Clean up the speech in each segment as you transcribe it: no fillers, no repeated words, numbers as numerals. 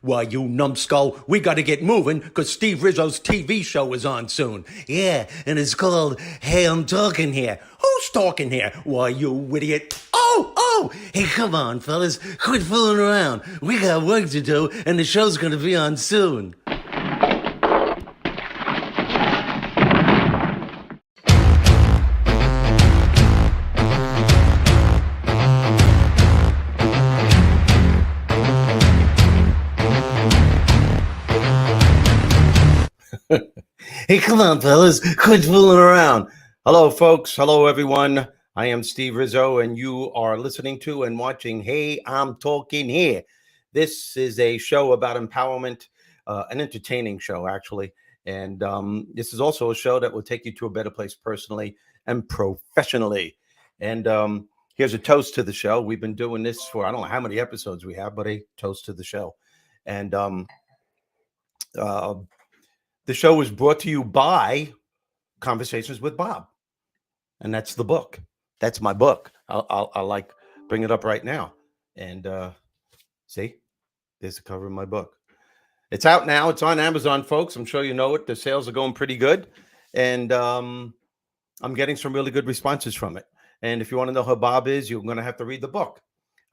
Why, you numbskull, we gotta get moving, because Steve Rizzo's TV show is on soon. Yeah, and it's called Hey, I'm Talking Here. Who's talking here? Why, you idiot. Oh! Hey, come on, fellas. Quit fooling around. We got work to do, and the show's gonna be on soon. Hey, come on, fellas. Quit fooling around. Hello, folks. Hello, everyone. I am Steve Rizzo, and you are listening to and watching Hey, I'm Talking Here. This is a show about empowerment, an entertaining show, actually. And this is also a show that will take you to a better place personally and professionally. And here's a toast to the show. We've been doing this for, I don't know how many episodes we have, but a toast to the show. And the show is brought to you by Conversations with Bob, and that's the book. That's my book. I'll like bring it up right now, and see, there's the cover of my book. It's out now. It's on Amazon, folks. I'm sure you know it. The sales are going pretty good, and I'm getting some really good responses from it. And if you want to know who Bob is, you're going to have to read the book.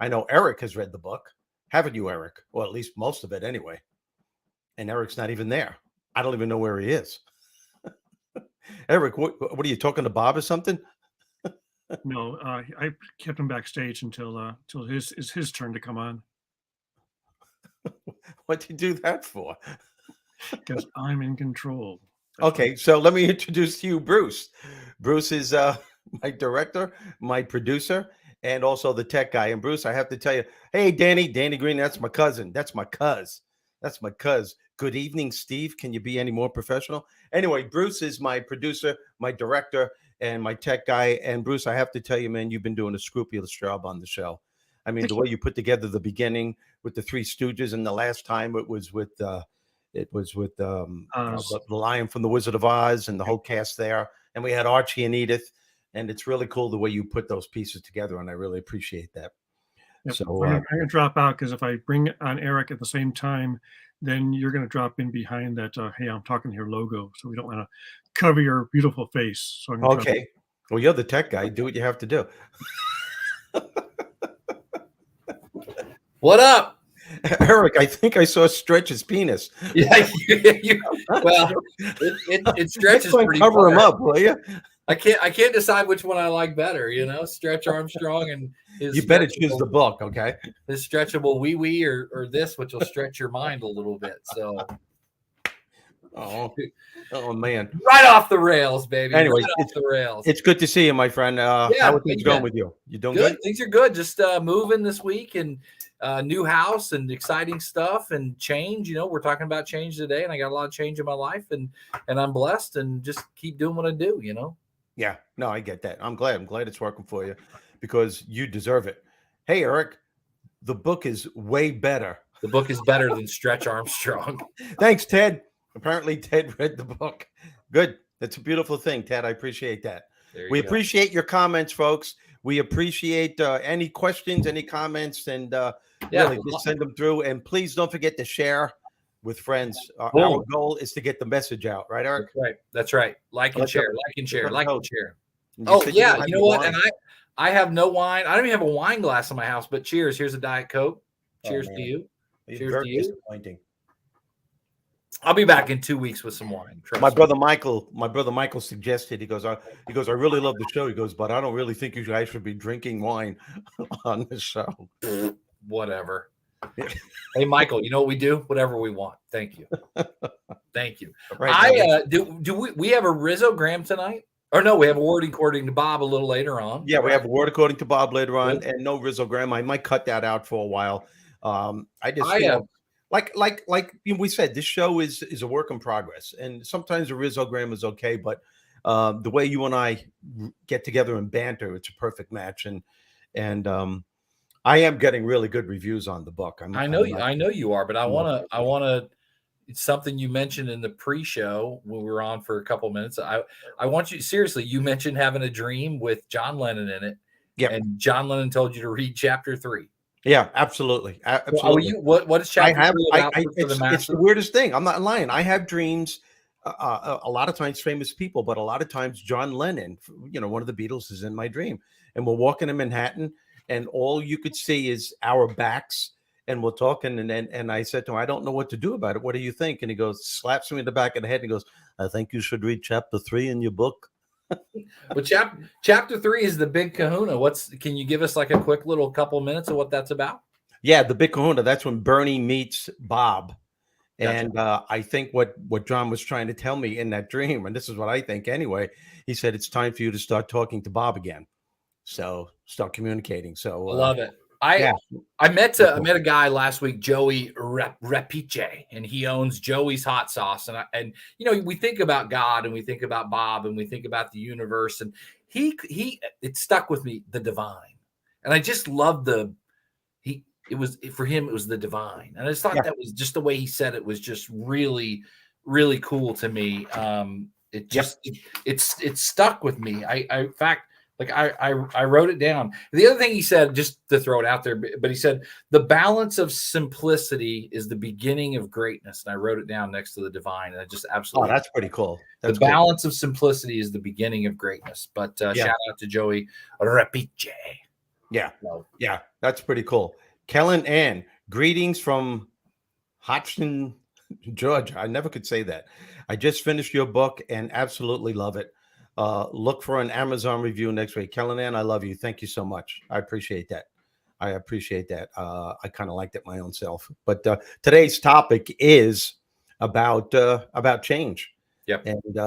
I know Eric has read the book. Haven't you, Eric? Well, at least most of it, anyway. And Eric's not even there. I don't even know where he is. Eric, what are you talking to Bob or something? No, I kept him backstage until his turn to come on. What'd you do that for? Because I'm in control. Okay, so let me introduce to you Bruce. Bruce is my director, my producer, and also the tech guy. And Bruce, I have to tell you, hey, Danny Green, that's my cousin. That's my cuz. Good evening, Steve. Can you be any more professional? Anyway, Bruce is my producer, my director, and my tech guy. And Bruce, I have to tell you, man, you've been doing a scrupulous job on the show. I mean, the way you put together the beginning with the Three Stooges, and the last time it was with the Lion from the Wizard of Oz and the whole cast there. And we had Archie and Edith. And it's really cool the way you put those pieces together. And I really appreciate that. Yep. So I'm going to drop out because if I bring on Eric at the same time, then you're going to drop in behind that, Hey, I'm Talking Here logo. So we don't want to cover your beautiful face. So okay. Well, you're the tech guy. Do what you have to do. What up? Eric, I think I saw Stretch's penis. Yeah, well, it stretches pretty cover far. him up, will you? I can't decide which one I like better, Stretch Armstrong and his. You better choose the book, okay? His stretchable wee or this, which will stretch your mind a little bit. So, oh man, right off the rails, baby. Anyway, right off the rails. It's good to see you, my friend. How are things going with you? You doing good? Things are good. Just moving this week and new house and exciting stuff and change. We're talking about change today, and I got a lot of change in my life, and I'm blessed, and just keep doing what I do. Yeah, no, I get that. I'm glad it's working for you because you deserve it. Hey, Eric, the book is way better. The book is better than Stretch Armstrong. Thanks, Ted. Apparently, Ted read the book. Good. That's a beautiful thing, Ted. I appreciate that. We appreciate your comments, folks. We appreciate any questions, any comments, and really just send them through. And please don't forget to share with friends. Our goal is to get the message out, right, Eric? That's right. Like and share. Oh, yeah. You know what? And I have no wine. I don't even have a wine glass in my house, but cheers. Here's a Diet Coke. Cheers to you. Cheers to you. Disappointing. I'll be back in 2 weeks with some wine. My brother Michael suggested, he goes, I really love the show. He goes, but I don't really think you guys should be drinking wine on the show. Whatever. Hey, Michael, you know what we do? Whatever we want. Thank you. Thank you. Right, do we have a Rizzo Graham tonight? Or no, we have a word according to Bob a little later on. Yeah, we have a word according to Bob later on, and no Rizzo Graham. I might cut that out for a while. Like we said, this show is a work in progress, and sometimes a Rizzo Graham is okay, but the way you and I get together and banter, it's a perfect match, and I am getting really good reviews on the book. I know you are, but I want to. It's something you mentioned in the pre-show when we were on for a couple of minutes. I want you seriously. You mentioned having a dream with John Lennon in it, yeah, and John Lennon told you to read chapter 3. Yeah, absolutely. So are Absolutely. you, what is chapter 3 about for the It's the masses? weirdest thing. I'm not lying. I have dreams. A lot of times famous people, but a lot of times John Lennon, one of the Beatles, is in my dream, and we're walking in Manhattan, and all you could see is our backs, and we're talking, and I said to him, I don't know what to do about it. What do you think? And he goes, slaps me in the back of the head, and he goes, I think you should read chapter 3 in your book. But chapter 3 is the big kahuna. Can you give us like a quick little couple minutes of what that's about? Yeah, the big kahuna. That's when Bernie meets Bob. Gotcha. And I think what John was trying to tell me in that dream, and this is what I think anyway, he said it's time for you to start talking to Bob again. So start communicating. So I love it. yeah, I met a guy last week, Joey Repice, and he owns Joey's Hot Sauce. And we think about God, and we think about Bob, and we think about the universe, and it stuck with me, the divine. And I just loved for him it was the divine. And I just thought that was just the way he said it was just really, really cool to me. It stuck with me. In fact, like I wrote it down. The other thing he said, just to throw it out there, but he said the balance of simplicity is the beginning of greatness. And I wrote it down next to the divine. And I just absolutely, that's pretty cool. The balance of simplicity is the beginning of greatness. But shout out to Joey Repice. Yeah, that's pretty cool. Kellen Ann, greetings from Hodgson, Georgia. I never could say that. I just finished your book and absolutely love it. Look for an Amazon review next week. Kellen Ann, I love you. Thank you so much. I appreciate that. I kind of liked it my own self. But today's topic is about change. Yep. And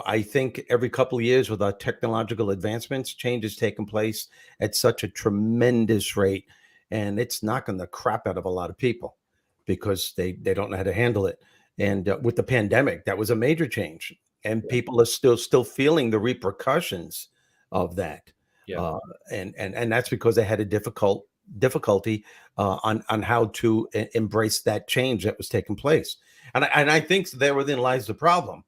I think every couple of years with our technological advancements, change has taken place at such a tremendous rate, and it's knocking the crap out of a lot of people because they don't know how to handle it. And with the pandemic, that was a major change, and people are still feeling the repercussions of that. Yeah. And that's because they had a difficulty on how to embrace that change that was taking place. And I think therein lies the problem.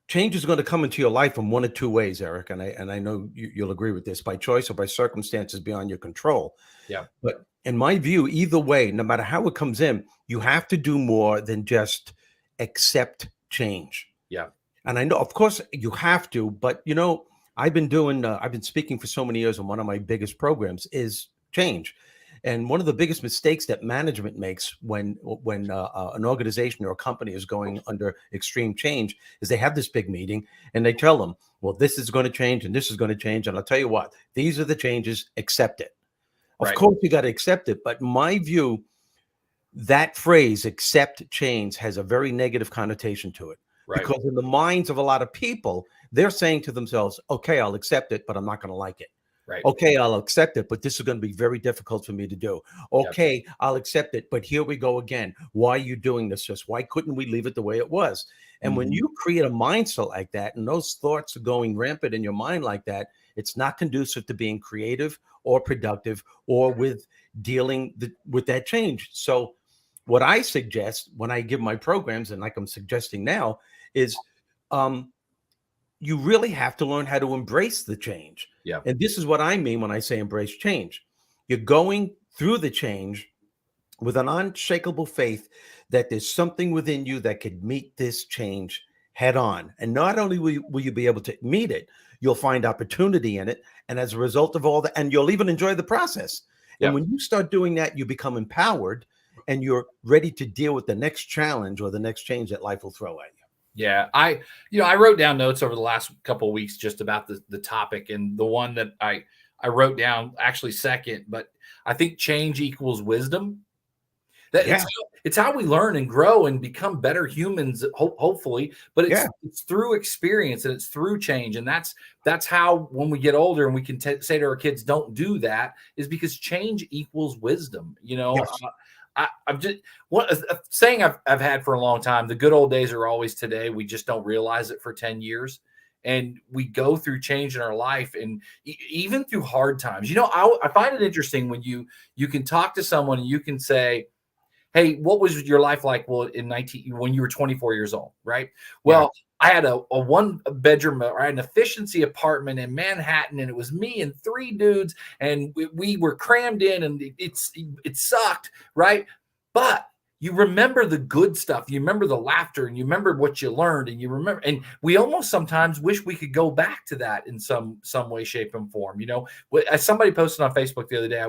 Change is going to come into your life in one of two ways, Eric, and I know you'll agree with this: by choice or by circumstances beyond your control. Yeah. But in my view, either way, no matter how it comes in, you have to do more than just accept change. Yeah. And I know, of course, you have to, but I've been speaking for so many years, and one of my biggest programs is change. And one of the biggest mistakes that management makes when an organization or a company is going under extreme change is they have this big meeting and they tell them, well, this is going to change and this is going to change. And I'll tell you what, these are the changes, accept it. Of course, you got to accept it. But in my view, that phrase, accept change, has a very negative connotation to it. Right. Because in the minds of a lot of people, they're saying to themselves, okay, I'll accept it, but I'm not going to like it. Right. Okay, I'll accept it, but this is going to be very difficult for me to do. Okay, I'll accept it, but here we go again. Why are you doing this? Just why couldn't we leave it the way it was? And when you create a mindset like that, and those thoughts are going rampant in your mind like that, it's not conducive to being creative or productive or with dealing with that change. So what I suggest when I give my programs, and like I'm suggesting now, is you really have to learn how to embrace the change. Yeah. And this is what I mean when I say embrace change. You're going through the change with an unshakable faith that there's something within you that could meet this change head on. And not only will you be able to meet it, you'll find opportunity in it. And as a result of all that, and you'll even enjoy the process. And when you start doing that, you become empowered and you're ready to deal with the next challenge or the next change that life will throw at you. Yeah, I wrote down notes over the last couple of weeks just about the topic, and the one that I wrote down actually second, but I think change equals wisdom. It's how we learn and grow and become better humans, hopefully. But it's through experience and it's through change, and that's how when we get older and we can say to our kids, "Don't do that," is because change equals wisdom. I'm just a saying I've had for a long time. The good old days are always today. We just don't realize it for 10 years. And we go through change in our life and even through hard times. I find it interesting when you can talk to someone and you can say, hey, what was your life like? Well, when you were 24 years old, right? Well, I had a one bedroom, or I had an efficiency apartment in Manhattan, and it was me and 3 dudes, and we were crammed in, and it sucked, right? But you remember the good stuff, you remember the laughter, and you remember what you learned, and you remember, and we almost sometimes wish we could go back to that in some way, shape, and form. As somebody posted on Facebook the other day, I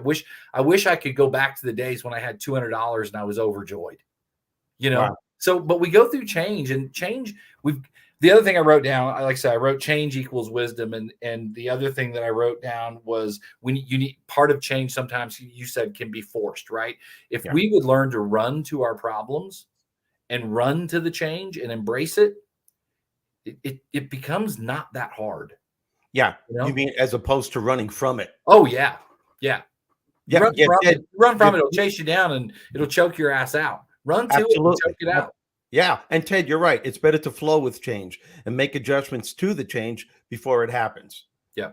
wish I could go back to the days when I had $200 and I was overjoyed. Wow. So, but we go through change, and change. The other thing I wrote down, like I said, I wrote change equals wisdom, and the other thing that I wrote down was when you need part of change. Sometimes you said can be forced, right? If we would learn to run to our problems and run to the change and embrace it, it becomes not that hard. Yeah, you mean as opposed to running from it? Oh yeah. Run from it. It'll chase you down and it'll choke your ass out. Run to it and choke it out. Yeah. And Ted, you're right. It's better to flow with change and make adjustments to the change before it happens. Yeah.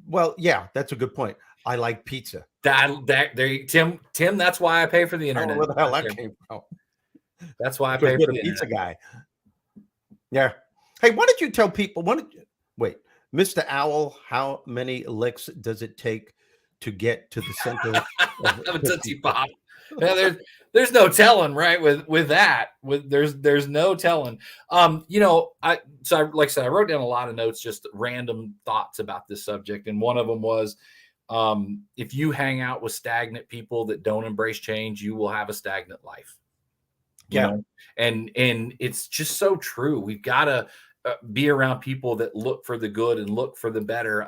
Well, yeah, that's a good point. I like pizza. Tim, that's why I pay for the internet. I don't know where the hell that came from. That's why I pay for the pizza guy. Yeah. Hey, why don't you tell people, wait, Mr. Owl, how many licks does it take to get to the center of a Tootsie Pop? Yeah, there's no telling, right? With that, there's no telling. Like I said, I wrote down a lot of notes, just random thoughts about this subject, and one of them was, if you hang out with stagnant people that don't embrace change, you will have a stagnant life. And it's just so true. We've got to be around people that look for the good and look for the better.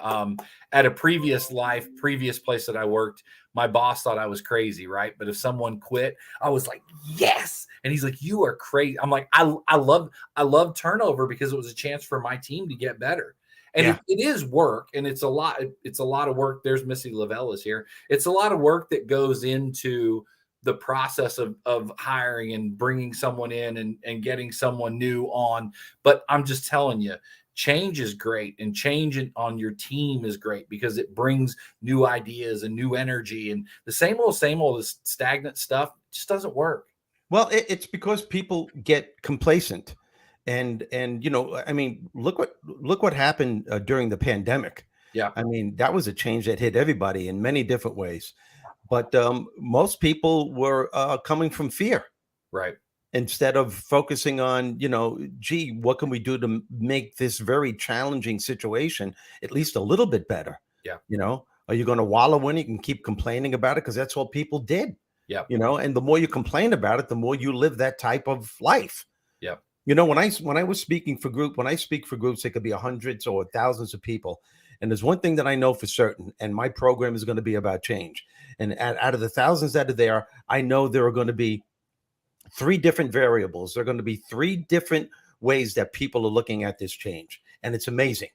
At a previous place that I worked, my boss thought I was crazy, right? But if someone quit, I was like, yes. And he's like, you are crazy. I'm like, I love turnover because it was a chance for my team to get better. And it is work, and it's a lot of work. There's Missy Lavella's here. It's a lot of work that goes into the process of hiring and bringing someone in and getting someone new on. But I'm just telling you, change is great, and change on your team is great because it brings new ideas and new energy, and the same old stagnant stuff just doesn't work. Well, it's because people get complacent, and I mean, look what happened during the pandemic. Yeah. I mean, that was a change that hit everybody in many different ways. But most people were coming from fear, right? Instead of focusing on, gee, what can we do to make this very challenging situation at least a little bit better? Yeah. Are you going to wallow in it and keep complaining about it? Because that's all people did. Yeah. And the more you complain about it, the more you live that type of life. Yeah. When I was speaking for when I speak for groups, it could be hundreds or thousands of people. And there's one thing that I know for certain, and my program is going to be about change. And out of the thousands that are there, I know there are going to be 3 different variables. There are going to be 3 different ways that people are looking at this change. And it's amazing.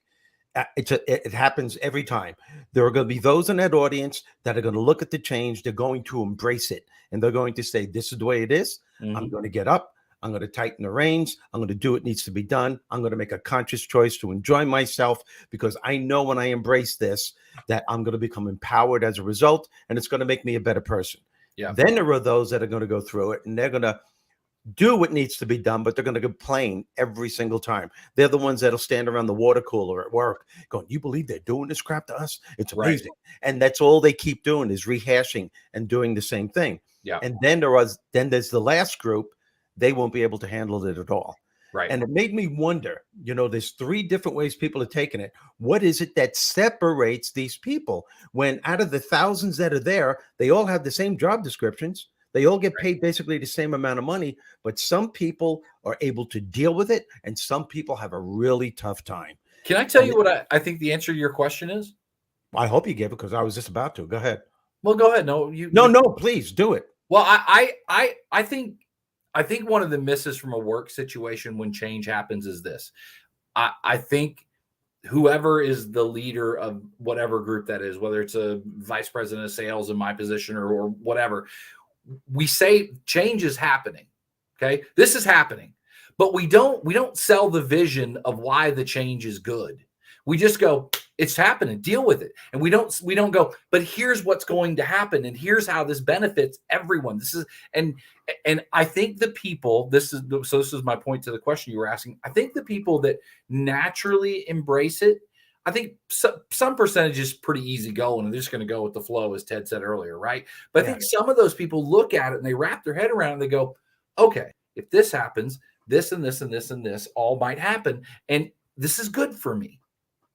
It happens every time. There are going to be those in that audience that are going to look at the change. They're going to embrace it. And they're going to say, this is the way it is. Mm-hmm. I'm going to get up. I'm going to tighten the reins. I'm going to do what needs to be done. I'm going to make a conscious choice to enjoy myself because I know when I embrace this, that I'm going to become empowered as a result, and it's going to make me a better person. Yeah. Then there are those that are going to go through it, and they're going to do what needs to be done, but they're going to complain every single time. They're the ones that'll stand around the water cooler at work going, you believe they're doing this crap to us? It's amazing. Right. And that's all they keep doing is rehashing and doing the same thing. Yeah. And then there's the last group. They won't be able to handle it at all. Right. And it made me wonder, there's 3 different ways people are taking it. What is it that separates these people when out of the thousands that are there, they all have the same job descriptions. They all get paid basically the same amount of money, but some people are able to deal with it and some people have a really tough time. Can I tell you what I think the answer to your question is? I hope you gave it because I was just about to. Go ahead. Well, go ahead. No, please do it. Well, I think one of the misses from a work situation when change happens is this. I think whoever is the leader of whatever group that is, whether it's a vice president of sales in my position or whatever, we say change is happening. Okay. This is happening, but we don't sell the vision of why the change is good. We just go, It's happening. Deal with it. And we don't go, but here's what's going to happen, and here's how this benefits everyone. This is and I think the people, this is my point to the question you were asking. I think the people that naturally embrace it, I think some percentage is pretty easy going, and they're just going to go with the flow, as Ted said earlier, right? But I think some of those people look at it and they wrap their head around it and they go, okay, if this happens, this and this and this and this all might happen, and this is good for me.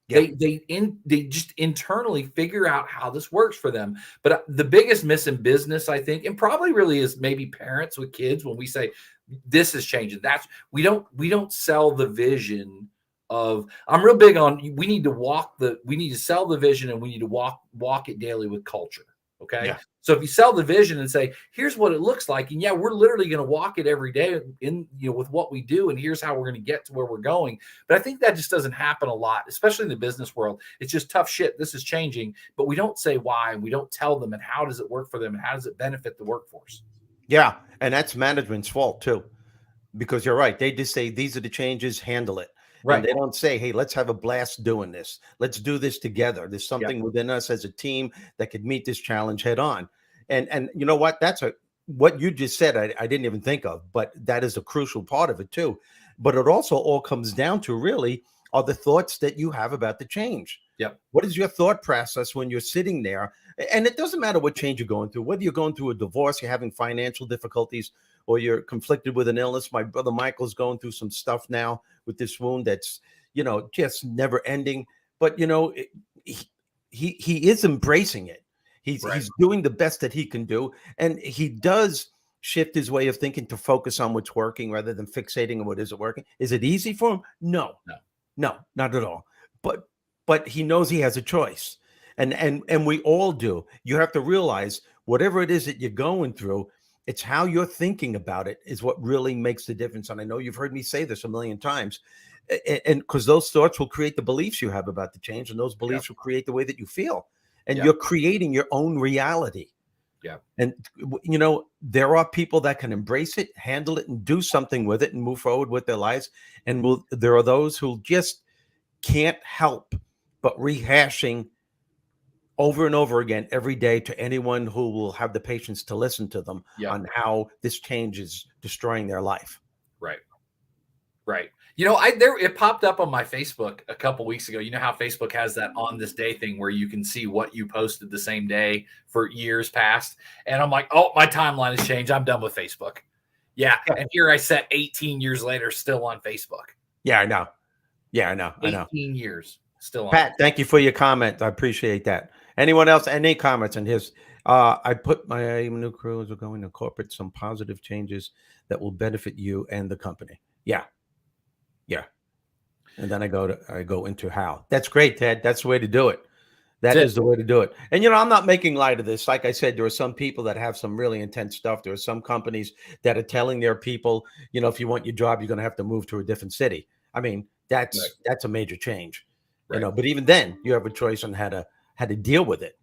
Yeah. They just internally figure out how this works for them. But the biggest miss in business, I think, and probably really is maybe parents with kids, when we say this is changing, we don't sell the vision of, I'm real big on, we need to sell the vision, and we need to walk it daily with culture. Okay. Yeah. So if you sell the vision and say, here's what it looks like, and we're literally going to walk it every day with what we do, and here's how we're going to get to where we're going. But I think that just doesn't happen a lot, especially in the business world. It's just tough shit. This is changing, but we don't say why, and we don't tell them, and how does it work for them, and how does it benefit the workforce? Yeah. And that's management's fault too, because you're right. They just say, these are the changes, handle it. Right. And they don't say, hey, let's have a blast doing this. Let's do this together. There's something within us as a team that could meet this challenge head on. And you know what? What you just said, I didn't even think of, but that is a crucial part of it too. But it also all comes down to really are the thoughts that you have about the change. Yep. What is your thought process when you're sitting there? And it doesn't matter what change you're going through, whether you're going through a divorce, you're having financial difficulties, or you're conflicted with an illness. My brother Michael's going through some stuff now with this wound that's, just never ending. But, he is embracing it. He's doing the best that he can do. And he does shift his way of thinking to focus on what's working rather than fixating on what isn't working. Is it easy for him? No, not at all. But he knows he has a choice. And we all do. You have to realize whatever it is that you're going through, it's how you're thinking about it is what really makes the difference. And I know you've heard me say this a million times, and because those thoughts will create the beliefs you have about the change, and those beliefs will create the way that you feel, and you're creating your own reality. Yeah. And, there are people that can embrace it, handle it, and do something with it and move forward with their lives. And there are those who just can't help but rehashing over and over again every day to anyone who will have the patience to listen to them on how this change is destroying their life. Right. It popped up on my Facebook a couple weeks ago. You know how Facebook has that on this day thing where you can see what you posted the same day for years past. And I'm like, oh, my timeline has changed. I'm done with Facebook. Yeah. And here I sat 18 years later, still on Facebook. Yeah, I know. 18 years still on. Pat, thank you for your comment. I appreciate that. Anyone else? Any comments on his? I put my new crews are going to incorporate some positive changes that will benefit you and the company. Yeah. And then I go into how. That's great, Ted. That's the way to do it. That is the way to do it. And, I'm not making light of this. Like I said, there are some people that have some really intense stuff. There are some companies that are telling their people, if you want your job, you're going to have to move to a different city. I mean, that's a major change, but even then you have a choice on how to deal with it.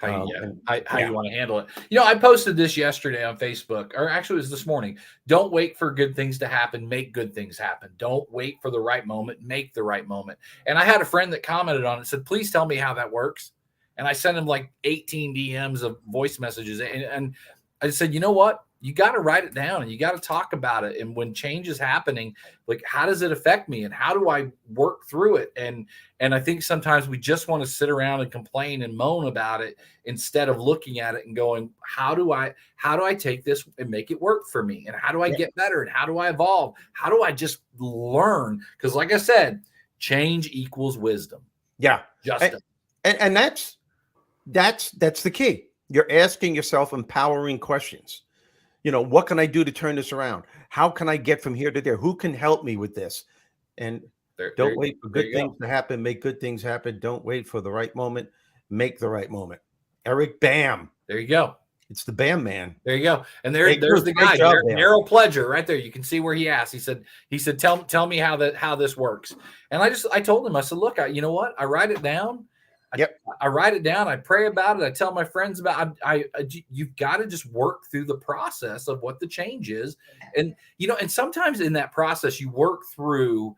How you want to handle it. I posted this yesterday on Facebook, or actually it was this morning. Don't wait for good things to happen. Make good things happen. Don't wait for the right moment. Make the right moment. And I had a friend that commented on it, said, please tell me how that works. And I sent him like 18 DMs of voice messages. And I said, you know what? You got to write it down and you got to talk about it. And when change is happening, like, how does it affect me and how do I work through it? And I think sometimes we just want to sit around and complain and moan about it instead of looking at it and going, how do I take this and make it work for me? And how do I get better? And how do I evolve? How do I just learn? Because like I said, change equals wisdom. Yeah. Justin. And that's the key. You're asking yourself empowering questions. What can I do to turn this around? How can I get from here to there? Who can help me with this? And don't wait for good things to happen. Make good things happen. Don't wait for the right moment. Make the right moment. Eric Bam. There you go. It's the Bam man. There you go. And there's the guy, Daryl Pledger, right there. You can see where he asked. He said, tell me how this works. And I told him, I said, look, you know what? I write it down. I write it down. I pray about it. I tell my friends about it. You've got to just work through the process of what the change is. And, and sometimes in that process, you work through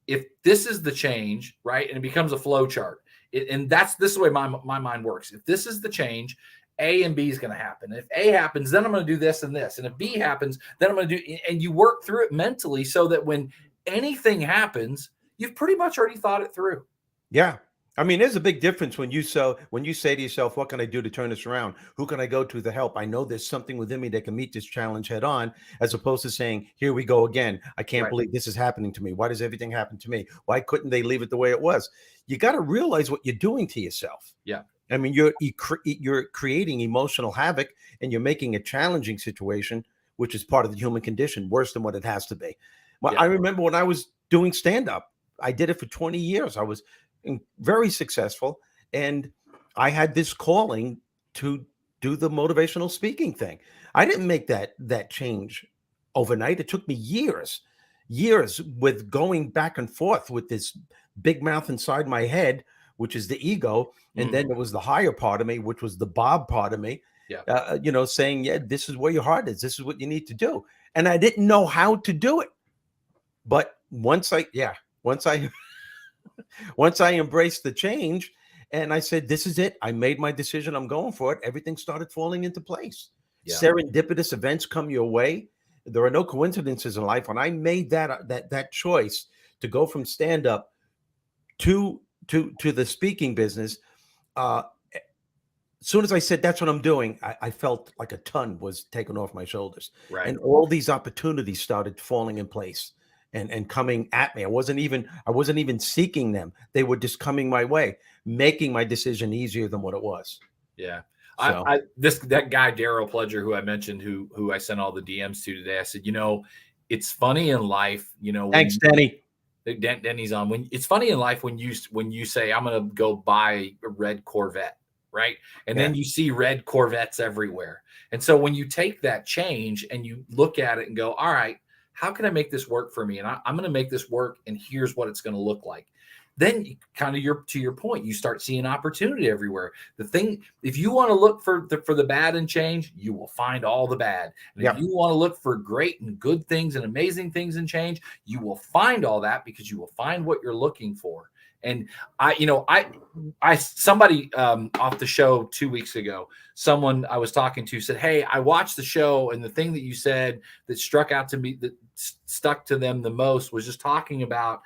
if this is the change, right, and it becomes a flow chart, and this is the way my mind works. If this is the change, A and B is going to happen. If A happens, then I'm going to do this and this. And if B happens, then I'm going to do, and you work through it mentally so that when anything happens, you've pretty much already thought it through. Yeah. I mean, there's a big difference when you say to yourself, what can I do to turn this around? Who can I go to the help? I know there's something within me that can meet this challenge head on, as opposed to saying, here we go again. I can't believe this is happening to me. Why does everything happen to me? Why couldn't they leave it the way it was? You got to realize what you're doing to yourself. Yeah. I mean, you're creating emotional havoc, and you're making a challenging situation, which is part of the human condition, worse than what it has to be. Well, I remember when I was doing stand-up, I did it for 20 years. I was very successful, and I had this calling to do the motivational speaking thing. I didn't make that change overnight. It took me years with going back and forth with this big mouth inside my head, which is the ego. And then there was the higher part of me, which was the Bob part of me, saying, yeah, this is where your heart is. This is what you need to do. And I didn't know how to do it. But once I embraced the change and I said, this is it. I made my decision. I'm going for it. Everything started falling into place. Yeah. Serendipitous events come your way. There are no coincidences in life. When I made that choice to go from stand-up to the speaking business, as soon as I said that's what I'm doing, I felt like a ton was taken off my shoulders. Right. And all these opportunities started falling in place and coming at me. I wasn't even seeking them. They were just coming my way, making my decision easier than what it was. Yeah. So. That guy, Daryl Pledger, who I mentioned, who I sent all the DMs to today, I said, it's funny in life, thanks, Denny. Denny's on. When it's funny in life when you say, I'm going to go buy a red Corvette, right? And then you see red Corvettes everywhere. And so when you take that change and you look at it and go, all right, how can I make this work for me? And I'm going to make this work, and here's what it's going to look like. Then to your point, you start seeing opportunity everywhere. If you want to look for the bad and change, you will find all the bad. And if you want to look for great and good things and amazing things and change, you will find all that, because you will find what you're looking for. And somebody off the show 2 weeks ago, someone I was talking to said, hey, I watched the show, and the thing that you said that stuck to them the most was just talking about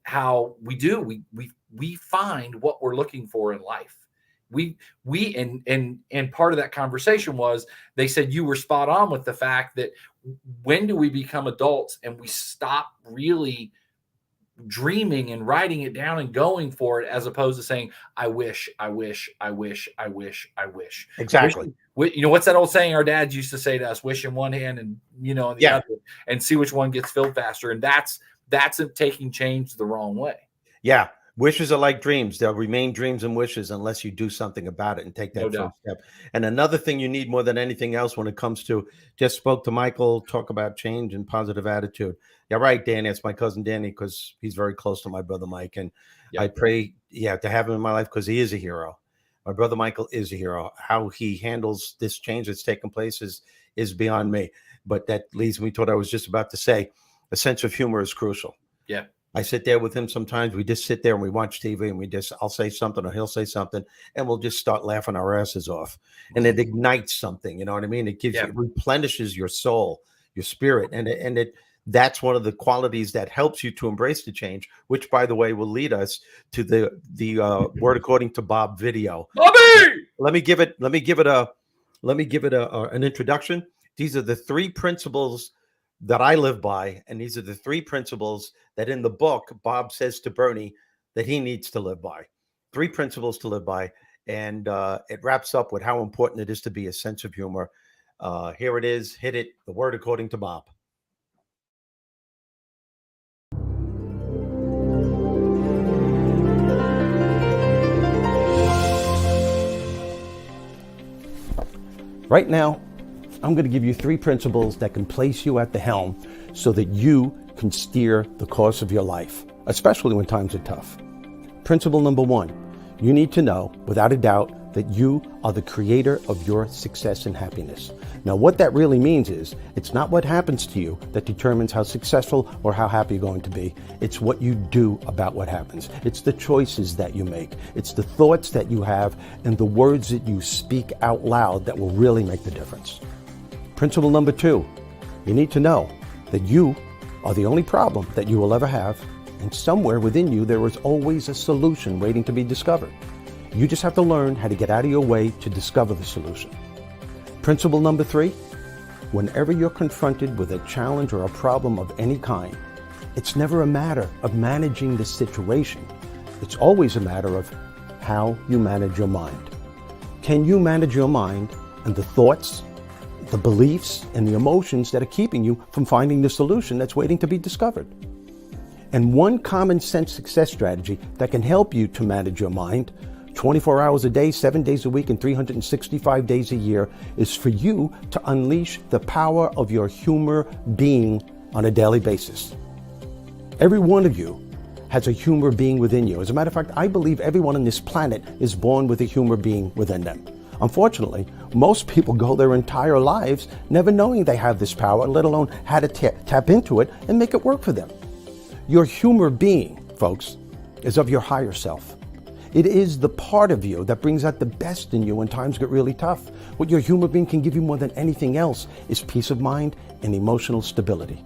how we find what we're looking for in life. And part of that conversation was, they said you were spot on with the fact that when do we become adults and we stop really dreaming and writing it down and going for it, as opposed to saying, I wish. Exactly. What's that old saying our dads used to say to us? Wish in one hand and in the other, and see which one gets filled faster. And that's taking change the wrong way. Yeah. Wishes are like dreams. They'll remain dreams and wishes unless you do something about it and take that first step. And another thing you need more than anything else when it comes to, just spoke to Michael, talk about change and positive attitude. Yeah, right, Danny. It's my cousin Danny, because he's very close to my brother Mike. And I pray, to have him in my life, because he is a hero. My brother Michael is a hero. How he handles this change that's taken place is beyond me. But that leads me to what I was just about to say. A sense of humor is crucial. Yeah. I sit there with him sometimes. We just sit there and we watch TV, and I'll say something or he'll say something, and we'll just start laughing our asses off. And it ignites something, you know what I mean? It gives it replenishes your soul, your spirit. And that's one of the qualities that helps you to embrace the change, which, by the way, will lead us to the Word According to Bob video. Bobby! Let me give it an introduction. These are the 3 principles that I live by, and these are the 3 principles that in the book Bob says to Bernie that he needs to live by. 3 principles to live by, and it wraps up with how important it is to be a sense of humor. Here it is. Hit it. The Word According to Bob. Right now, I'm going to give you 3 principles that can place you at the helm so that you can steer the course of your life, especially when times are tough. Principle number 1, you need to know, without a doubt, that you are the creator of your success and happiness. Now, what that really means is it's not what happens to you that determines how successful or how happy you're going to be. It's what you do about what happens. It's the choices that you make. It's the thoughts that you have and the words that you speak out loud that will really make the difference. Principle number 2, you need to know that you are the only problem that you will ever have, and somewhere within you there is always a solution waiting to be discovered. You just have to learn how to get out of your way to discover the solution. Principle number 3, whenever you're confronted with a challenge or a problem of any kind, it's never a matter of managing the situation. It's always a matter of how you manage your mind. Can you manage your mind and the thoughts, the beliefs, and the emotions that are keeping you from finding the solution that's waiting to be discovered? And one common sense success strategy that can help you to manage your mind 24 hours a day, 7 days a week, and 365 days a year is for you to unleash the power of your humor being on a daily basis. Every one of you has a humor being within you. As a matter of fact, I believe everyone on this planet is born with a humor being within them. Unfortunately, most people go their entire lives never knowing they have this power, let alone how to tap into it and make it work for them. Your humor being, folks, is of your higher self. It is the part of you that brings out the best in you when times get really tough. What your humor being can give you more than anything else is peace of mind and emotional stability.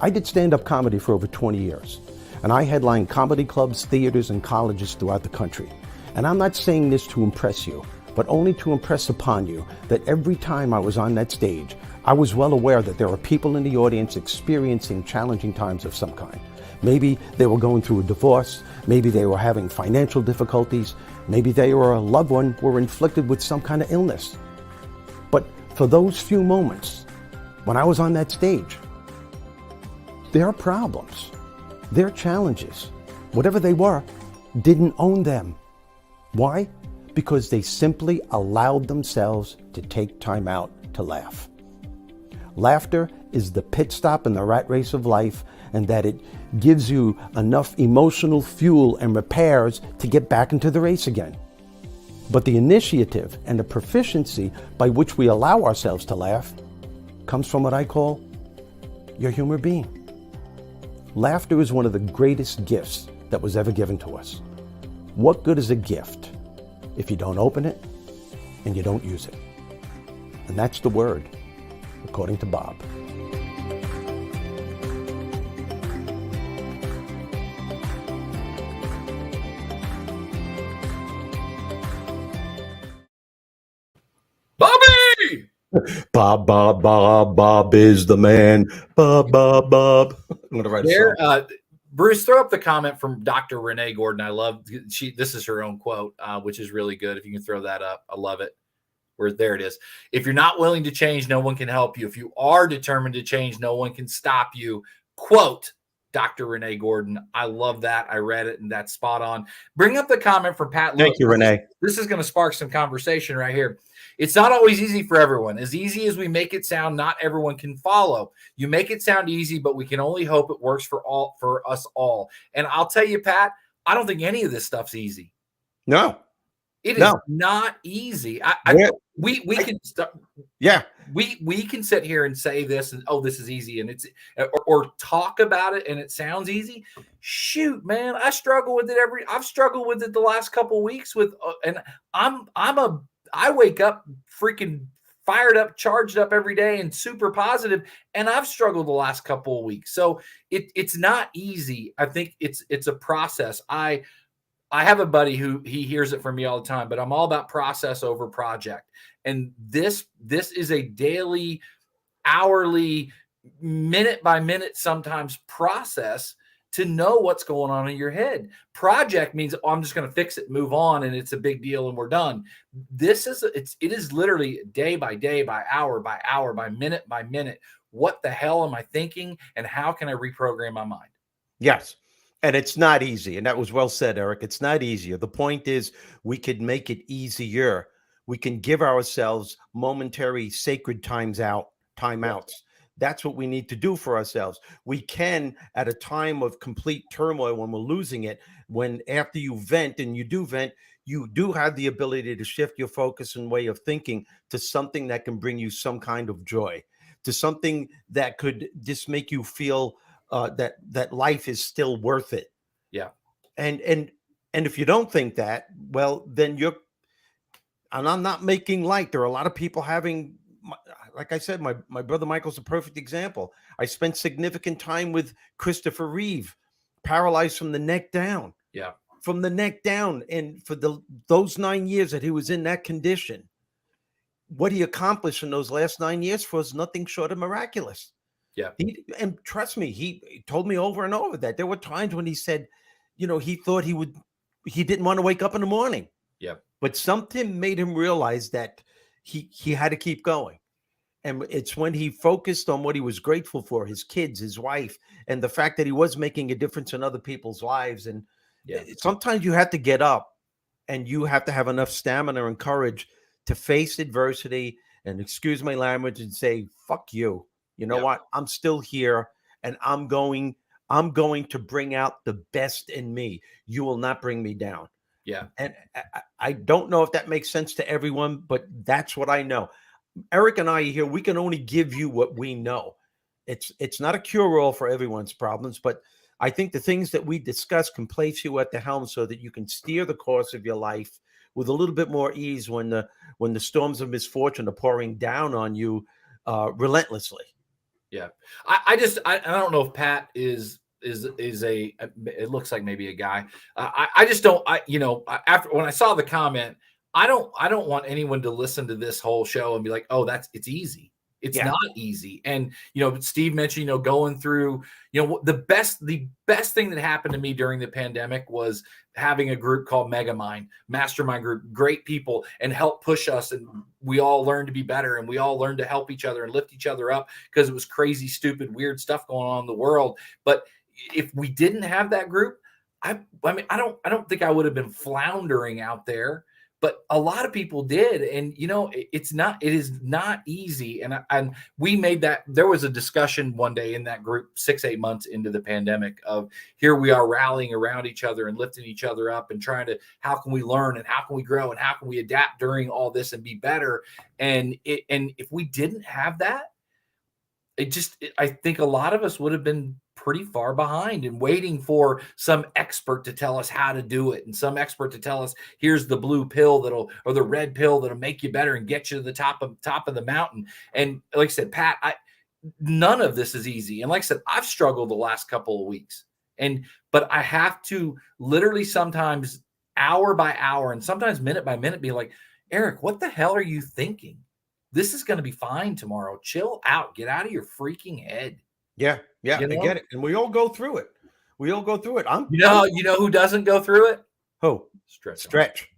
I did stand-up comedy for over 20 years, and I headlined comedy clubs, theaters, and colleges throughout the country. And I'm not saying this to impress you, but only to impress upon you that every time I was on that stage, I was well aware that there are people in the audience experiencing challenging times of some kind. Maybe they were going through a divorce, maybe they were having financial difficulties, maybe they or a loved one were inflicted with some kind of illness. But for those few moments, when I was on that stage, their problems, their challenges, whatever they were, didn't own them. Why? Because they simply allowed themselves to take time out to laugh. Laughter is the pit stop in the rat race of life, and that it gives you enough emotional fuel and repairs to get back into the race again. But the initiative and the proficiency by which we allow ourselves to laugh comes from what I call your humor being. Laughter is one of the greatest gifts that was ever given to us. What good is a gift if you don't open it and you don't use it? And that's the word, according to Bob. Bobby! Bob is the man. Bob. I'm going to write a song. Bruce, throw up the comment from Dr. Renee Gordon. I love this is her own quote, which is really good. If you can throw that up, I love it. There it is. If you're not willing to change, no one can help you. If you are determined to change, no one can stop you. Quote, Dr. Renee Gordon. I love that. I read it, and that's spot on. Bring up the comment from Pat Lewis. Thank you, Renee. This is going to spark some conversation right here. It's not always easy for everyone. As easy as we make it sound, not everyone can follow. You make it sound easy, but we can only hope it works for us all. And I'll tell you, Pat, I don't think any of this stuff's easy. No. It is not easy. We can sit here and say this and this is easy and it's or talk about it and it sounds easy. Shoot, man, I've struggled with it the last couple of weeks and I wake up freaking fired up, charged up every day and super positive, and I've struggled the last couple of weeks. So it's not easy. I think it's a process. I have a buddy who he hears it from me all the time, but I'm all about process over project. And this is a daily, hourly, minute by minute, sometimes process to know what's going on in your head. Project means I'm just going to fix it, move on, and it's a big deal and we're done. It is literally day by day, by hour, by minute. What the hell am I thinking and how can I reprogram my mind? Yes. And it's not easy. And that was well said, Eric. It's not easier. The point is we could make it easier. We can give ourselves momentary sacred timeouts. That's what we need to do for ourselves. We can, at a time of complete turmoil when we're losing it, when after you vent, and you do vent, you do have the ability to shift your focus and way of thinking to something that can bring you some kind of joy, to something that could just make you feel that life is still worth it. Yeah. And if you don't think that, well, then you're, and I'm not making light. There are a lot of people having, like I said, my brother Michael's a perfect example. I spent significant time with Christopher Reeve, paralyzed from the neck down. Yeah. From the neck down. And for those 9 years that he was in that condition, what he accomplished in those last 9 years was nothing short of miraculous. Yeah. And trust me, he told me over and over that there were times when he said, he thought he didn't want to wake up in the morning. Yeah. But something made him realize that he had to keep going. And it's when he focused on what he was grateful for, his kids, his wife, and the fact that he was making a difference in other people's lives. And sometimes you have to get up and you have to have enough stamina and courage to face adversity and, excuse my language, and say, fuck you. You know what? I'm still here, and I'm going to bring out the best in me. You will not bring me down. Yeah. And I don't know if that makes sense to everyone, but that's what I know. Eric and I here, we can only give you what we know. It's not a cure-all for everyone's problems, but I think the things that we discuss can place you at the helm so that you can steer the course of your life with a little bit more ease when the storms of misfortune are pouring down on you relentlessly. Yeah. I don't know if Pat is it looks like maybe a guy. I just don't, after when I saw the comment, I don't want anyone to listen to this whole show and be like, oh, it's easy. It's not easy. And, Steve mentioned, going through, the best thing that happened to me during the pandemic was having a group called Megamind, mastermind group, great people, and help push us. And we all learned to be better, and we all learned to help each other and lift each other up, because it was crazy, stupid, weird stuff going on in the world. But if we didn't have that group, I don't think I would have been floundering out there. But a lot of people did. And, it is not easy. And we made that. There was a discussion one day in that group 6-8 months into the pandemic of, here we are rallying around each other and lifting each other up and trying to, how can we learn and how can we grow and how can we adapt during all this and be better? And if we didn't have that, I think a lot of us would have been pretty far behind and waiting for some expert to tell us how to do it, and some expert to tell us, here's the blue pill or the red pill that'll make you better and get you to the top of the mountain. And like I said, Pat, none of this is easy. And like I said, I've struggled the last couple of weeks, but I have to literally sometimes hour by hour and sometimes minute by minute be like, Eric, what the hell are you thinking? This is going to be fine tomorrow. Chill out. Get out of your freaking head. Yeah. I get it. And we all go through it. You know who doesn't go through it? Who? Stretch.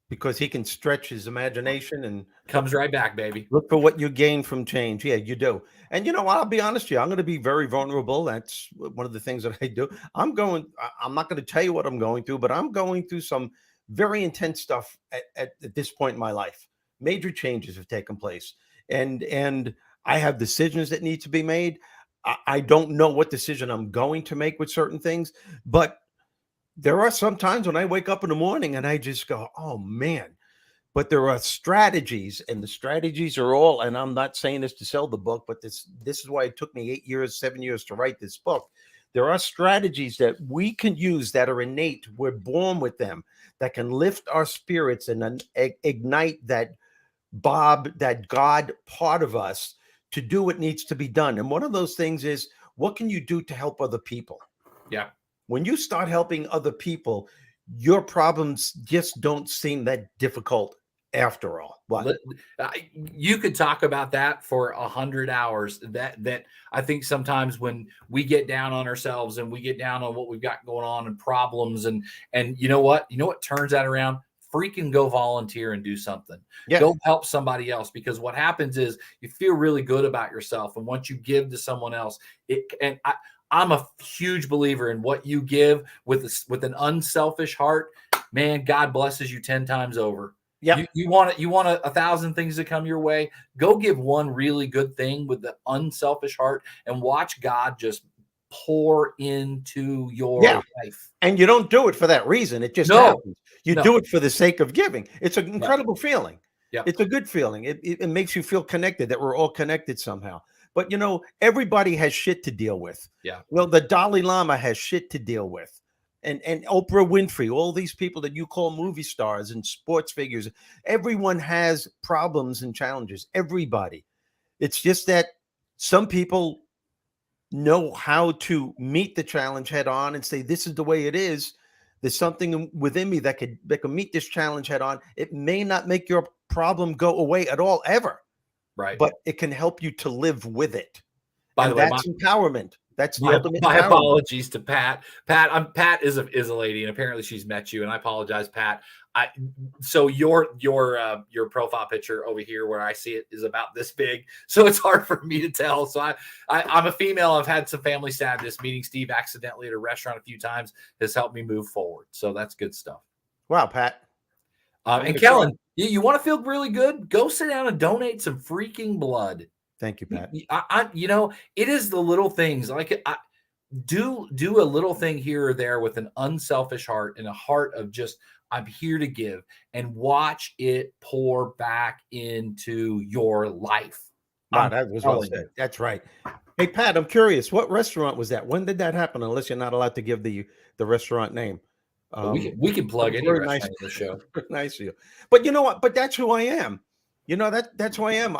Because he can stretch his imagination and comes right back, baby. Look for what you gain from change. Yeah, you do. And I'll be honest with you. I'm going to be very vulnerable. That's one of the things that I do. I'm not going to tell you what I'm going through, but I'm going through some very intense stuff at this point in my life. Major changes have taken place, and I have decisions that need to be made. I don't know what decision I'm going to make with certain things, but there are some times when I wake up in the morning and I just go, oh man. But there are strategies, and the strategies are all, and I'm not saying this to sell the book, but this is why it took me 7 years to write this book. There are strategies that we can use that are innate. We're born with them, that can lift our spirits and ignite that God part of us to do what needs to be done. And one of those things is, what can you do to help other people? Yeah. When you start helping other people, your problems just don't seem that difficult after all. What? You could talk about that for 100 hours. That I think sometimes when we get down on ourselves and we get down on what we've got going on and problems, and you know what turns that around? Freaking go volunteer and do something. Yeah. Go help somebody else, because what happens is you feel really good about yourself. And once you give to someone else, I'm a huge believer in what you give with an unselfish heart, man, God blesses you 10 times over. Yeah. You want 1,000 things to come your way. Go give one really good thing with the unselfish heart and watch God just pour into your Yeah. life. And you don't do it for that reason. It just No. happens. You do it for the sake of giving. It's an incredible feeling. Yep. It's a good feeling. It makes you feel connected, that we're all connected somehow. But everybody has shit to deal with. Yeah. Well, the Dalai Lama has shit to deal with. And Oprah Winfrey, all these people that you call movie stars and sports figures, everyone has problems and challenges. Everybody. It's just that some people know how to meet the challenge head on and say, this is the way it is. There's something within me that can meet this challenge head on. It may not make your problem go away at all, ever. Right. But it can help you to live with it. By the way, that's empowerment. That's the ultimate my empowerment. apologies to Pat. Pat is a lady, and apparently she's met you. And I apologize, Pat. So your profile picture over here, where I see it, is about this big, so it's hard for me to tell. So I'm a female. I've had some family sadness. Meeting Steve accidentally at a restaurant a few times has helped me move forward. So that's good stuff. Wow, Pat. And Kellen, you want to feel really good? Go sit down and donate some freaking blood. Thank you, Pat. It is the little things. Like do a little thing here or there with an unselfish heart and a heart of just, I'm here to give, and watch it pour back into your life. Wow, that was well said. That's right. Hey, Pat, I'm curious. What restaurant was that? When did that happen? Unless you're not allowed to give the restaurant name. We can plug any restaurant in the show. Nice of you. But you know what? But that's who I am. That's who I am.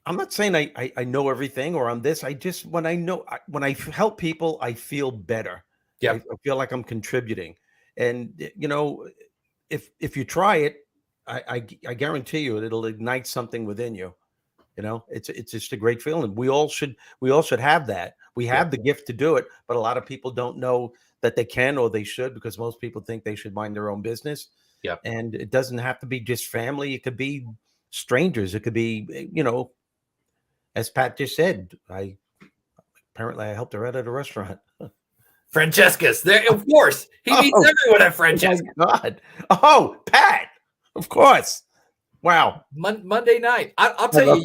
I'm not saying I know everything or I'm this. I just, when I help people, I feel better. Yeah. I feel like I'm contributing. And if you try it, I guarantee you it'll ignite something within you. It's just a great feeling. We all should have that. We have the gift to do it, but a lot of people don't know that they can or they should, because most people think they should mind their own business. Yeah. And it doesn't have to be just family. It could be strangers. It could be, as Pat just said, apparently I helped her out at a restaurant. Francesca's there, of course. He meets everyone at Francesca. Oh my God. Oh, Pat, of course. Wow. Monday night. I'll tell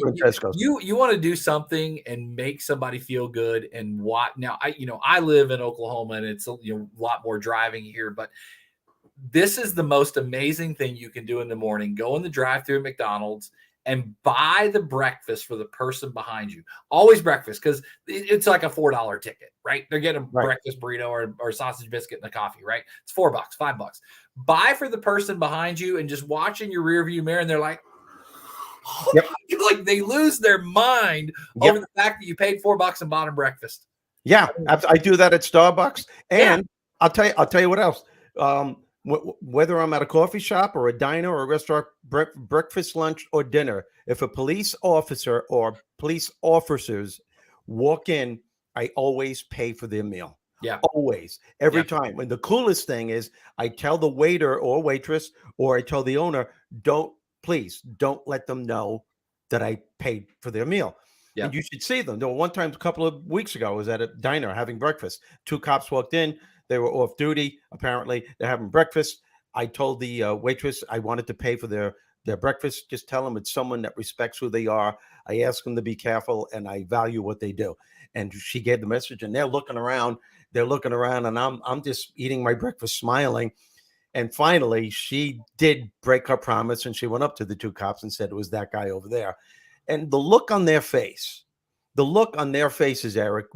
you, you want to do something and make somebody feel good and what now. I live in Oklahoma, and it's a lot more driving here, but this is the most amazing thing you can do in the morning. Go in the drive-thru at McDonald's and buy the breakfast for the person behind you. Always breakfast, because it's like a $4 ticket, right? They're getting a breakfast burrito or sausage biscuit and a coffee, right? It's $4, $5. Buy for the person behind you and just watch in your rearview mirror, and they're like, like they lose their mind over the fact that you paid $4 and bought them breakfast. Yeah, I do that at Starbucks, and I'll tell you what else. Whether I'm at a coffee shop or a diner or a restaurant, breakfast, lunch, or dinner, if a police officer or police officers walk in, I always pay for their meal. Yeah. Always. Every time. And the coolest thing is I tell the waiter or waitress, or I tell the owner, please don't let them know that I paid for their meal. Yeah. And you should see them. There were one time a couple of weeks ago, I was at a diner having breakfast. 2 cops walked in. They were off duty. Apparently, they're having breakfast. I told the waitress I wanted to pay for their breakfast. Just tell them it's someone that respects who they are. I ask them to be careful, and I value what they do. And she gave the message, and they're looking around. And I'm just eating my breakfast, smiling. And finally, she did break her promise, and she went up to the 2 cops and said it was that guy over there. And the look on their faces, Eric,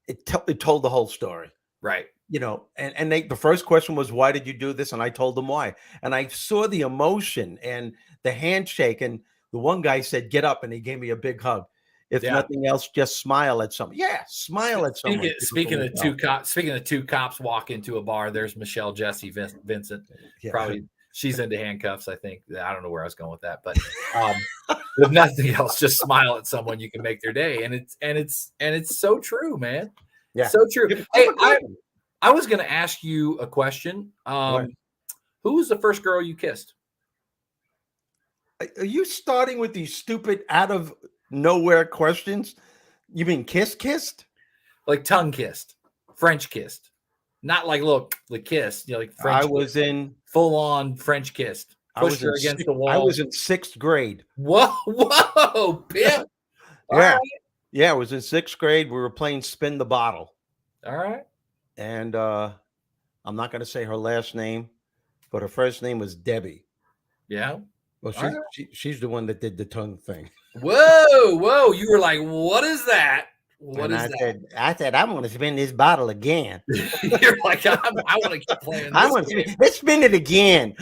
it told the whole story. Right. And the first question was, why did you do this? And I told them why. And I saw the emotion and the handshake. And the one guy said, get up. And he gave me a big hug. If nothing else, just smile at someone. Yeah, smile at someone. Speaking of 2 cops walk into a bar, there's Michelle Jesse Vincent. Yeah. Probably she's into handcuffs, I think. I don't know where I was going with that, but if nothing else, just smile at someone. You can make their day, and it's so true, man. Yeah, so true. Hey, I was going to ask you a question. Who was the first girl you kissed? Are you starting with these stupid out of nowhere questions? You mean kissed? Like tongue kissed, French kissed, not like look the kiss. Like French. I was in full on French kissed. Pushed her against the wall. I was in 6th grade. Whoa, Pip. Yeah. Yeah, I was in 6th grade. We were playing Spin the Bottle. All right. And I'm not going to say her last name, but her first name was Debbie. Yeah. Well, she's the one that did the tongue thing. Whoa. You were like, what is that? I said, I want to spin this bottle again. You're like, I want to keep playing this. Let's spin it again.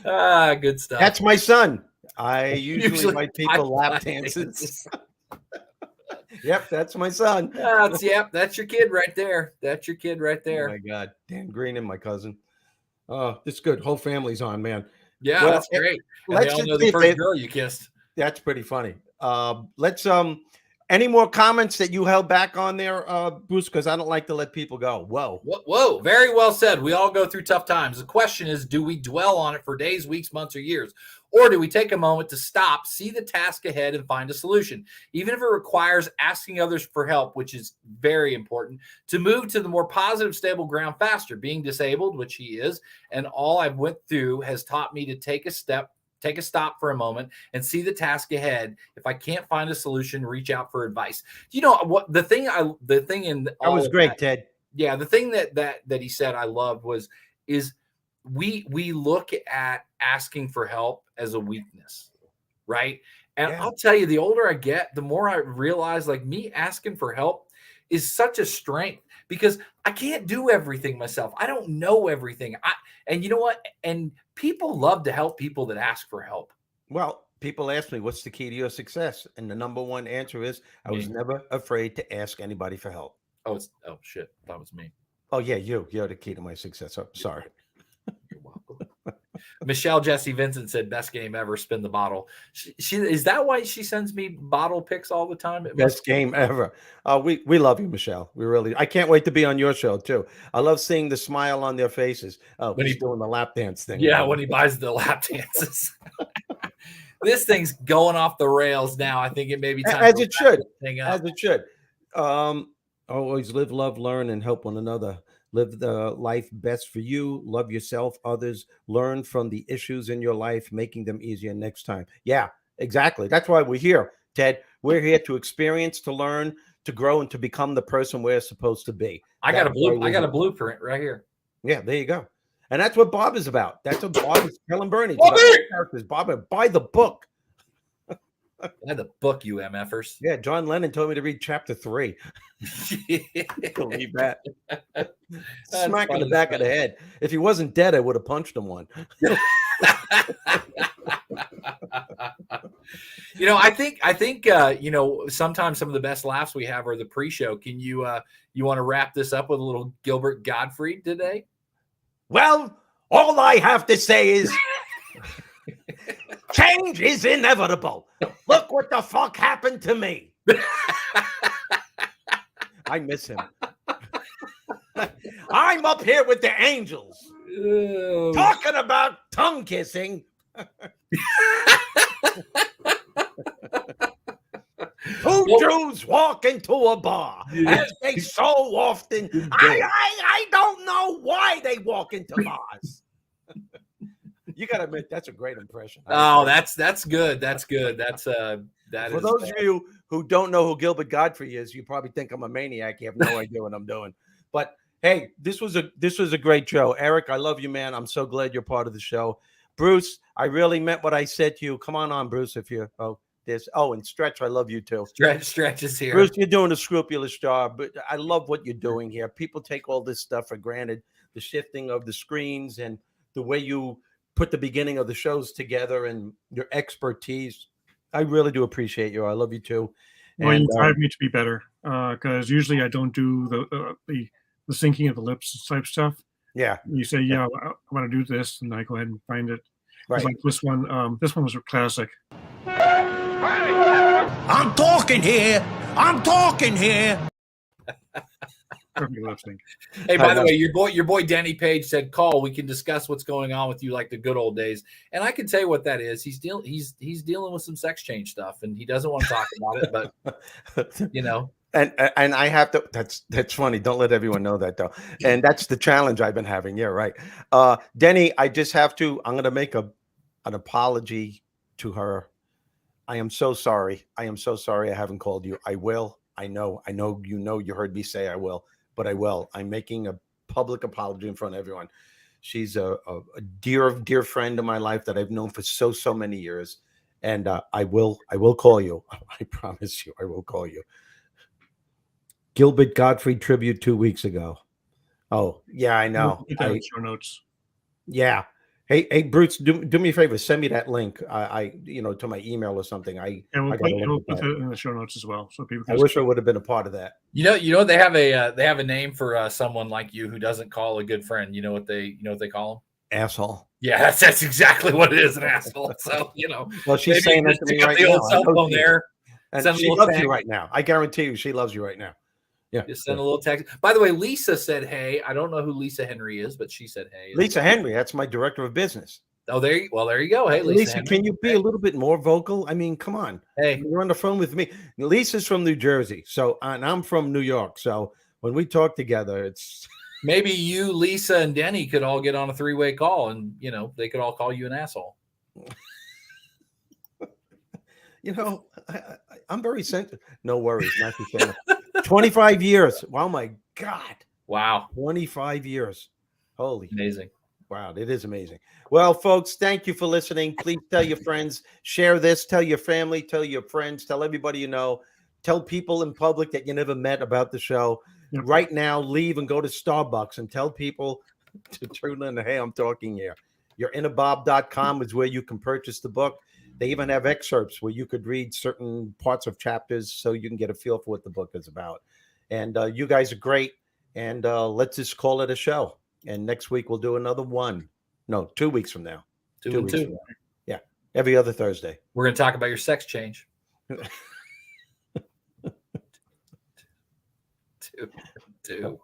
Good stuff. That's my son. I usually like people lap dances. Yep, that's my son. That's your kid right there. That's your kid right there. Oh my God, Dan Green and my cousin. Oh, it's good. Whole family's on, man. Yeah, well, that's great. Let's all know the first girl you kissed. That's pretty funny. Let's any more comments that you held back on there, Bruce? Because I don't like to let people go. Whoa. Very well said. We all go through tough times. The question is, do we dwell on it for days, weeks, months, or years? Or do we take a moment to stop, see the task ahead, and find a solution? Even if it requires asking others for help, which is very important, to move to the more positive, stable ground faster. Being disabled, which he is, and all I've went through has taught me to take a stop for a moment and see the task ahead. If I can't find a solution, reach out for advice. You know what? The thing in that was great, Ted. Yeah, the thing that he said I loved is we look at asking for help as a weakness, right? And I'll tell you, the older I get, the more I realize, like, me asking for help is such a strength, because I can't do everything myself. I don't know everything. And you know what? And people love to help people that ask for help. Well, people ask me, what's the key to your success? And the number one answer is, I was never afraid to ask anybody for help. Oh shit. That was me. Oh yeah, you're the key to my success. Oh, sorry. You're welcome. Michelle Jesse Vincent said, best game ever, spin the bottle. She is that why she sends me bottle pics all the time? Best game ever. We love you, Michelle. We really, I can't wait to be on your show too. I love seeing the smile on their faces when he's doing the lap dance thing. Yeah, when he buys the lap dances. This thing's going off the rails now. I think it may be time as it should. As it should. Always live, love, learn, and help one another. Live the life best for you. Love yourself, others. Learn from the issues in your life, making them easier next time. Yeah, exactly. That's why we're here, Ted. We're here to experience, to learn, to grow, and to become the person we're supposed to be. I got a blueprint right here. Yeah, there you go. And that's what Bob is about. That's what Bob is telling Bernie. Bob, buy the book. Buy the book, you MFers. Yeah, John Lennon told me to read chapter 3. Believe that. Smack in the back of the head. If he wasn't dead, I would have punched him one. I think sometimes some of the best laughs we have are the pre-show. Can you want to wrap this up with a little Gilbert Gottfried today? Well, all I have to say is change is inevitable. Look what the fuck happened to me. I miss him. I'm up here with the angels talking about tongue kissing. Two Jews walk into a bar, as they so often. I don't know why they walk into bars. You got to admit, that's a great impression. Oh, that's good. That's good. For those of you who don't know who Gilbert Gottfried is, you probably think I'm a maniac. You have no idea what I'm doing. But hey, this was a great show. Eric, I love you, man. I'm so glad you're part of the show. Bruce, I really meant what I said to you. Come on, Bruce, if you're and Stretch, I love you too. Stretch is here. Bruce, you're doing a scrupulous job, but I love what you're doing here. People take all this stuff for granted, the shifting of the screens and the way you put the beginning of the shows together and your expertise. I really do appreciate you. I love you too. Well, you drive me to be better because usually I don't do the syncing of the lips type stuff. Yeah. You say, I want to do this, and I go ahead and find it. Right. Like this one was a classic. I'm talking here. Perfect lip sync. Hey, by the way, your boy Denny Page said, "Call. We can discuss what's going on with you like the good old days." And I can tell you what that is. He's dealing with some sex change stuff, and he doesn't want to talk about it. But And I have to. That's funny. Don't let everyone know that though. And that's the challenge I've been having. Yeah, right. Denny, I just have to. I'm going to make an apology to her. I am so sorry. I am so sorry. I haven't called you. I will. I know. I know. You know. You heard me say I will, but I will. I'm making a public apology in front of everyone. She's a dear friend of my life that I've known for so many years, and I will call you. I promise you. I will call you. Gilbert Gottfried tribute 2 weeks ago. Oh, yeah, I know. Put that in show notes. Yeah. Hey, Bruce, do me a favor. Send me that link. To my email or something. We'll put that in the show notes as well, so people. I wish I would have been a part of that. You know, they have a name for someone like you who doesn't call a good friend. You know what they call them? Asshole. Yeah, that's exactly what it is, an asshole. So Well, she's saying that to me right now. The old cell phone there. And she loves you right now. I guarantee you, she loves you right now. Yeah. Just send a little text. By the way, Lisa said, hey. I don't know who Lisa Henry is, but she said, hey. Lisa Henry, that's my director of business. Oh, there you go. Hey, Lisa can you be a little bit more vocal? I mean, come on. Hey. You're on the phone with me. Lisa's from New Jersey, and I'm from New York. So when we talk together, it's... Maybe you, Lisa, and Denny could all get on a 3-way call, and, they could all call you an asshole. I'm very sensitive. No worries. Not to say 25 years. Oh my God. Wow. 25 years. Holy. Amazing. Wow. It is amazing. Well, folks, thank you for listening. Please tell your friends, share this, tell your family, tell your friends, tell everybody you know, tell people in public that you never met about the show. Yep. Right now, leave and go to Starbucks and tell people to tune in. Hey, I'm talking here. YourInnerBob.com is where you can purchase the book. They even have excerpts where you could read certain parts of chapters so you can get a feel for what the book is about. And you guys are great. And let's just call it a show. And next week we'll do another one. No, 2 weeks from now. 2 weeks from now. Yeah. Every other Thursday. We're going to talk about your sex change. two.